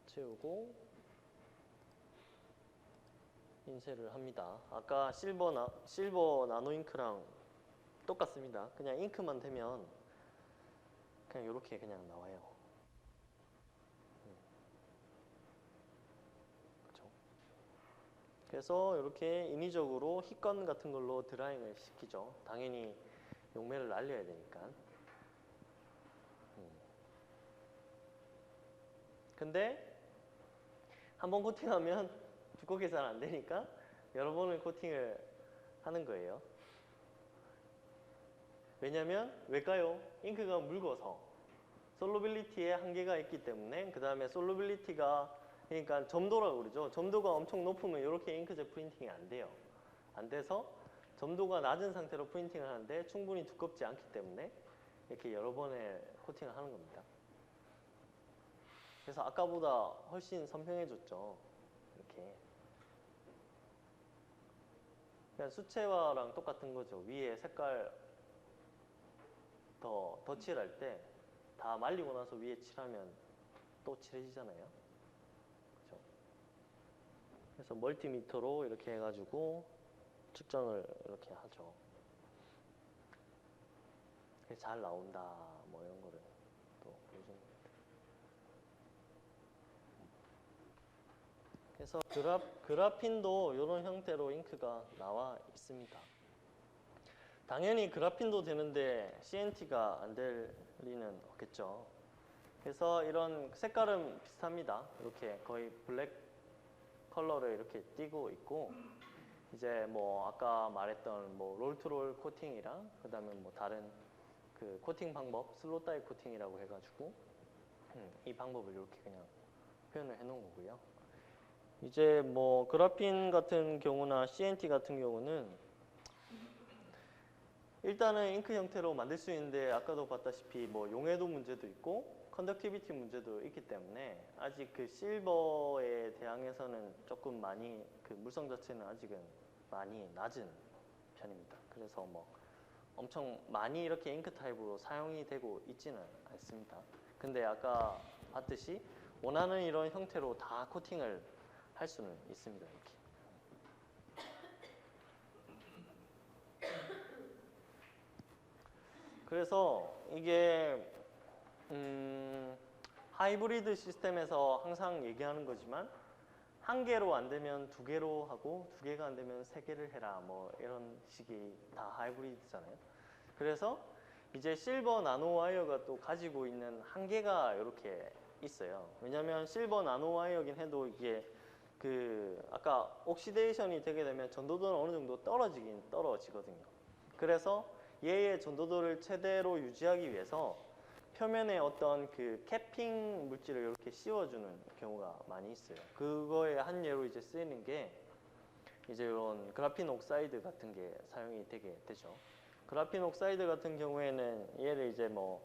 Speaker 1: 채우고 인쇄를 합니다. 아까 실버 나노 잉크랑 똑같습니다. 그냥 잉크만 되면 그냥 이렇게 그냥 나와요. 그렇죠? 그래서 이렇게 인위적으로 희건 같은 걸로 드라잉을 시키죠. 당연히 용매를 날려야 되니까. 근데 한번 코팅하면 두껍게 잘 안 되니까 여러 번을 코팅을 하는 거예요. 왜냐면 왜일까요? 잉크가 묽어서 솔루빌리티에 한계가 있기 때문에 그 다음에 솔루빌리티가 그러니까 점도라고 그러죠. 점도가 엄청 높으면 이렇게 잉크젯 프린팅이 안 돼요. 안 돼서 점도가 낮은 상태로 프린팅을 하는데 충분히 두껍지 않기 때문에 이렇게 여러 번의 코팅을 하는 겁니다. 그래서 아까보다 훨씬 선명해졌죠. 이렇게. 그냥 수채화랑 똑같은 거죠. 위에 색깔 더 칠할 때 다 말리고 나서 위에 칠하면 또 칠해지잖아요. 그렇죠? 그래서 멀티미터로 이렇게 해가지고 측정을 이렇게 하죠. 잘 나온다 뭐 이런 거를 또 보여주는 겁니다. 그래서 그래핀도 이런 형태로 잉크가 나와 있습니다. 당연히 그래핀도 되는데 CNT가 안 될 리는 없겠죠. 그래서 이런 색깔은 비슷합니다. 이렇게 거의 블랙 컬러를 이렇게 띄고 있고 이제 뭐 아까 말했던 뭐 롤투롤 코팅이랑 그 다음에 뭐 다른 그 코팅 방법 슬롯 다이 코팅이라고 해가지고 이 방법을 이렇게 그냥 표현을 해 놓은 거고요. 이제 뭐 그래핀 같은 경우나 CNT 같은 경우는 일단은 잉크 형태로 만들 수 있는데 아까도 봤다시피 뭐 용해도 문제도 있고 컨덕티비티 문제도 있기 때문에 아직 그 실버에 대항해서는 조금 많이 그 물성 자체는 아직은 많이 낮은 편입니다. 그래서 뭐 엄청 많이 이렇게 잉크 타입으로 사용이 되고 있지는 않습니다. 근데 아까 봤듯이 원하는 이런 형태로 다 코팅을 할 수는 있습니다. 이렇게. 그래서 이게 하이브리드 시스템에서 항상 얘기하는 거지만 한 개로 안 되면 두 개로 하고 두 개가 안 되면 세 개를 해라 뭐 이런 식이 다 하이브리드잖아요. 그래서 이제 실버 나노 와이어가 또 가지고 있는 한계가 이렇게 있어요. 왜냐면 실버 나노 와이어긴 해도 이게 그 아까 옥시데이션이 되게 되면 전도도는 어느 정도 떨어지거든요. 그래서 얘의 전도도를 최대로 유지하기 위해서 표면에 어떤 그 캐핑 물질을 이렇게 씌워주는 경우가 많이 있어요. 그거의 한 예로 이제 쓰이는 게 이제 이런 그래핀 옥사이드 같은 게 사용이 되게 되죠. 그래핀 옥사이드 같은 경우에는 얘를 이제 뭐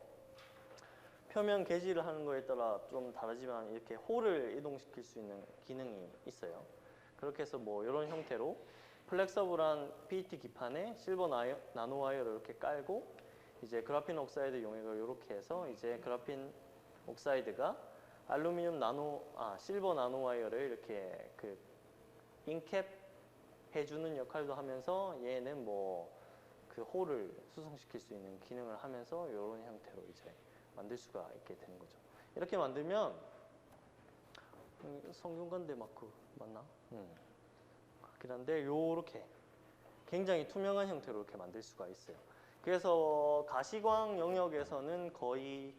Speaker 1: 표면 개지를 하는 거에 따라 좀 다르지만 이렇게 홀을 이동시킬 수 있는 기능이 있어요. 그렇게 해서 뭐 이런 형태로 플렉서블한 PET 기판에 실버 나노 와이어를 이렇게 깔고 이제 그라핀 옥사이드 용액을 이렇게 해서 이제 그라핀 옥사이드가 알루미늄 실버 나노 와이어를 이렇게 그 인캡 해주는 역할도 하면서 얘는 뭐 그 홀을 수성시킬 수 있는 기능을 하면서 이런 형태로 이제 만들 수가 있게 되는 거죠. 이렇게 만들면 성균관대 마크 맞나? 그렇긴 한데 요렇게 굉장히 투명한 형태로 이렇게 만들 수가 있어요. 그래서 가시광 영역에서는 거의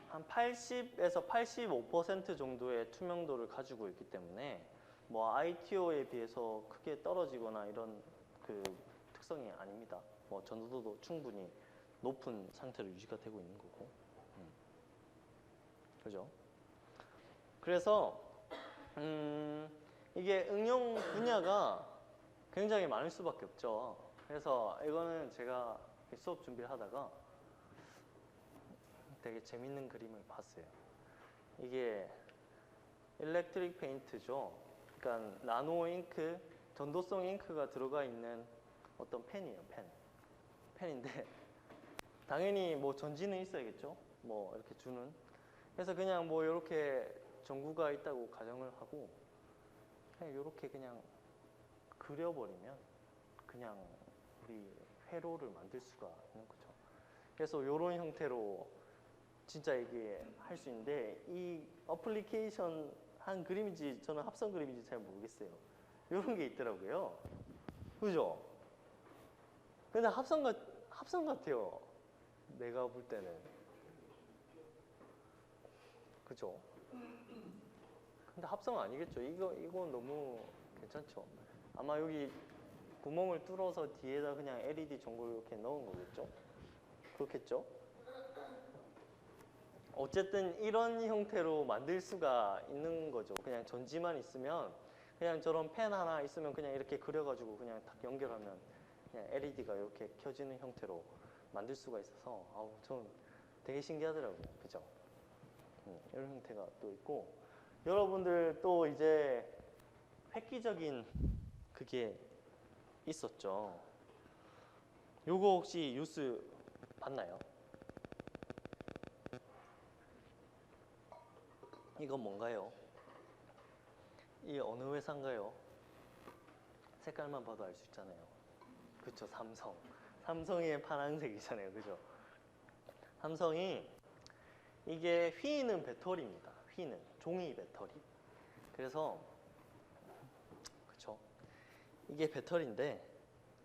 Speaker 1: 한 80에서 85% 정도의 투명도를 가지고 있기 때문에 뭐 ITO에 비해서 크게 떨어지거나 이런 그 특성이 아닙니다. 뭐 전도도도 충분히 높은 상태로 유지가 되고 있는 거고. 그죠? 그래서 이게 응용 분야가 굉장히 많을 수밖에 없죠. 그래서 이거는 제가 수업 준비를 하다가 되게 재밌는 그림을 봤어요. 이게 일렉트릭 페인트죠. 그러니까 나노 잉크, 전도성 잉크가 들어가 있는 어떤 펜이에요. 펜인데 당연히 뭐 전지는 있어야겠죠. 뭐 이렇게 주는. 그래서 그냥 뭐 이렇게 전구가 있다고 가정을 하고 그냥 이렇게 그냥 그려버리면 그냥 우리 회로를 만들 수가 있는 거죠. 그래서 이런 형태로 진짜 이게 할 수 있는데 이 어플리케이션 한 그림인지 저는 합성 그림인지 잘 모르겠어요. 이런 게 있더라고요. 그죠? 근데 합성 같아요. 내가 볼 때는. 그죠? 근데 합성 아니겠죠? 이거 너무 괜찮죠? 아마 여기 구멍을 뚫어서 뒤에다 그냥 LED 전구를 이렇게 넣은 거겠죠? 그렇겠죠? 어쨌든 이런 형태로 만들 수가 있는 거죠. 그냥 전지만 있으면 그냥 저런 펜 하나 있으면 그냥 이렇게 그려가지고 그냥 딱 연결하면 그냥 LED가 이렇게 켜지는 형태로 만들 수가 있어서 전 되게 신기하더라고요. 그죠? 이런 형태가 또 있고 여러분들 또 이제 획기적인 그게 있었죠. 요거 혹시 뉴스 봤나요? 이건 뭔가요? 이게 어느 회사인가요? 색깔만 봐도 알 수 있잖아요. 그쵸, 삼성. 삼성이 파란색이잖아요. 그죠? 삼성이 이게 휘는 배터리입니다. 휘는 종이 배터리. 그래서 그쵸? 이게 배터리인데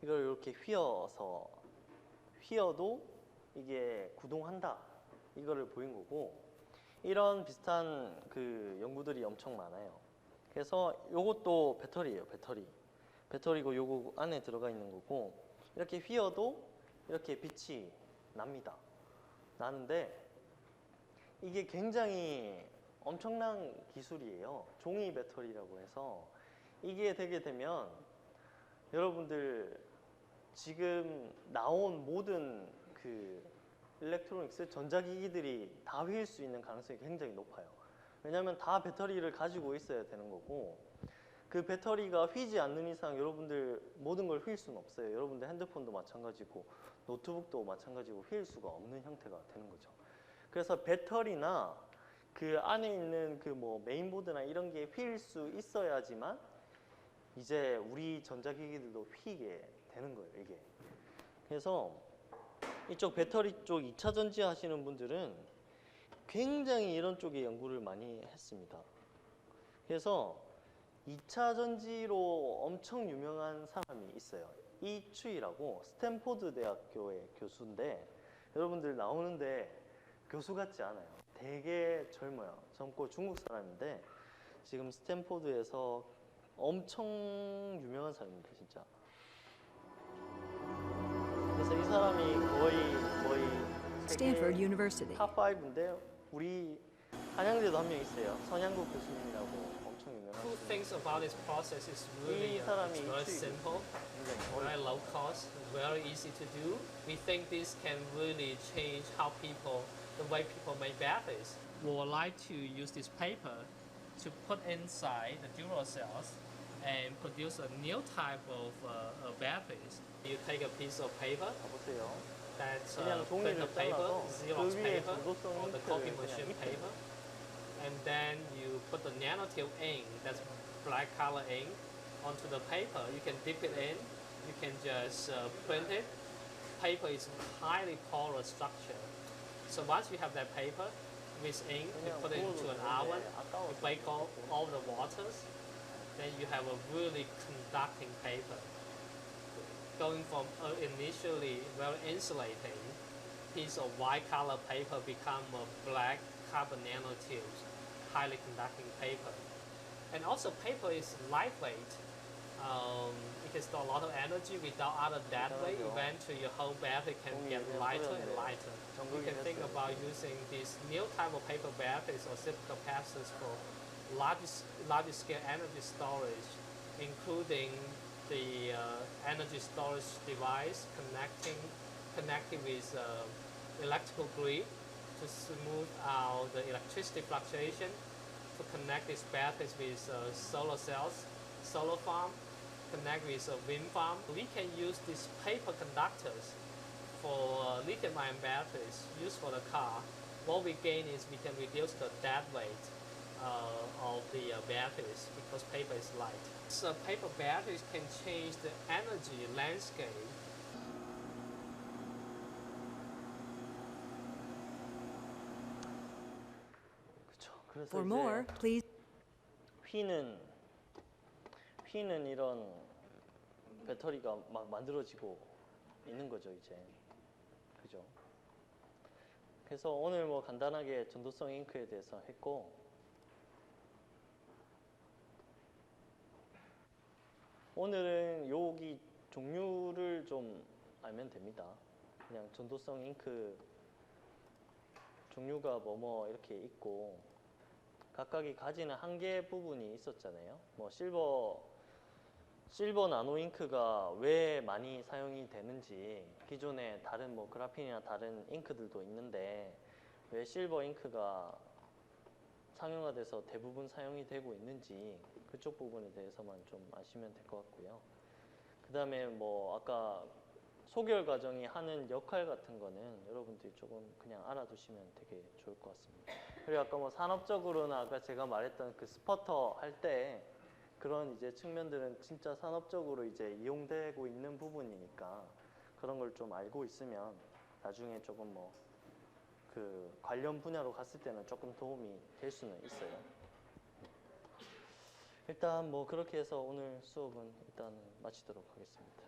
Speaker 1: 이걸 이렇게 휘어도 이게 구동한다. 이거를 보인 거고 이런 비슷한 그 연구들이 엄청 많아요. 그래서 요것도 배터리예요. 배터리고 요거 안에 들어가 있는 거고 이렇게 휘어도 이렇게 빛이 납니다. 나는데 이게 굉장히 엄청난 기술이에요. 종이 배터리라고 해서 이게 되게 되면 여러분들 지금 나온 모든 그 일렉트로닉스 전자기기들이 다 휘일 수 있는 가능성이 굉장히 높아요. 왜냐하면 다 배터리를 가지고 있어야 되는 거고 그 배터리가 휘지 않는 이상 여러분들 모든 걸 휘일 수는 없어요. 여러분들 핸드폰도 마찬가지고 노트북도 마찬가지고 휘일 수가 없는 형태가 되는 거죠. 그래서 배터리나 그 안에 있는 그 뭐 메인보드나 이런 게 휘일 수 있어야지만 이제 우리 전자기기들도 휘게 되는 거예요. 이게. 그래서 이쪽 배터리 쪽 2차 전지 하시는 분들은 굉장히 이런 쪽에 연구를 많이 했습니다. 그래서 2차 전지로 엄청 유명한 사람이 있어요. 이추이라고 스탠포드 대학교의 교수인데 여러분들 나오는데 교수 같지 않아요. 되게 젊어요. 젊고 중국 사람인데 지금 스탠포드에서 엄청 유명한 사람입니다. 진짜. 그래서 이 사람이 거의
Speaker 3: Stanford University.
Speaker 1: 탑 5인데 우리 한양대도 한 명 있어요. 선양국 교수님이라고 엄청 유명한.
Speaker 4: Cool things about this process is really
Speaker 1: 이 사람이
Speaker 4: it's very
Speaker 1: 이추이.
Speaker 4: simple,
Speaker 1: 굉장히
Speaker 4: very low cost. cells, very easy to do. We think this can really change how the way people make batteries. We would like to use this paper to put inside the Duracells and produce a new type of batteries. You take a piece of paper,
Speaker 1: 봐보세요.
Speaker 4: that's
Speaker 1: 그냥
Speaker 4: printer
Speaker 1: 종이를
Speaker 4: paper,
Speaker 1: 잘라서
Speaker 4: Xerox
Speaker 1: 그 위에
Speaker 4: paper,
Speaker 1: 전도성
Speaker 4: or the
Speaker 1: 잉크를
Speaker 4: copy
Speaker 1: 그냥
Speaker 4: machine
Speaker 1: 입혀요.
Speaker 4: paper. And then you put the nanotube ink, that's black color ink, onto the paper. You can dip it in, you can just print it. Paper is highly porous structure. So once you have that paper with ink, you
Speaker 1: 그냥
Speaker 4: put it into
Speaker 1: 구워도
Speaker 4: an
Speaker 1: 되는데
Speaker 4: oven, you
Speaker 1: 아까워서
Speaker 4: bake all the waters, then you have a really conducting paper. Going from initially very insulating piece of white color paper become a black carbon nanotubes, highly conducting paper. And also paper is lightweight. It can store a lot of energy without other that way. Eventually your whole battery can get lighter and lighter. You can think about using these new type of paper batteries or supercapacitors for large scale energy storage, including the energy storage device connecting with electrical grid to smooth out the electricity fluctuation, to connect these batteries with solar cells, solar farm, connect with a wind farm. We can use these paper conductors for lithium-ion batteries used for the car. What we gain is we can reduce the dead weight of the batteries because paper is light. So paper batteries can change the energy landscape.
Speaker 1: 그쵸. 그래서
Speaker 3: For
Speaker 1: 이제
Speaker 3: more, please
Speaker 1: 휘는 이런 배터리가 막 만들어지고 있는 거죠, 이제. 그죠? 그래서 오늘 뭐 간단하게 전도성 잉크에 대해서 했고, 오늘은 여기 종류를 좀 알면 됩니다. 그냥 전도성 잉크 종류가 뭐뭐 이렇게 있고, 각각이 가지는 한계 부분이 있었잖아요. 뭐 실버 나노 잉크가 왜 많이 사용이 되는지, 기존에 다른 뭐 그라핀이나 다른 잉크들도 있는데 왜 실버 잉크가 상용화돼서 대부분 사용이 되고 있는지 그쪽 부분에 대해서만 좀 아시면 될 것 같고요. 그 다음에 뭐 아까 소결 과정이 하는 역할 같은 거는 여러분들이 조금 그냥 알아두시면 되게 좋을 것 같습니다. 그리고 아까 뭐 산업적으로나 아까 제가 말했던 그 스퍼터 할 때 그런 이제 측면들은 진짜 산업적으로 이제 이용되고 있는 부분이니까 그런 걸 좀 알고 있으면 나중에 조금 뭐 그 관련 분야로 갔을 때는 조금 도움이 될 수는 있어요. 일단 뭐 그렇게 해서 오늘 수업은 일단 마치도록 하겠습니다.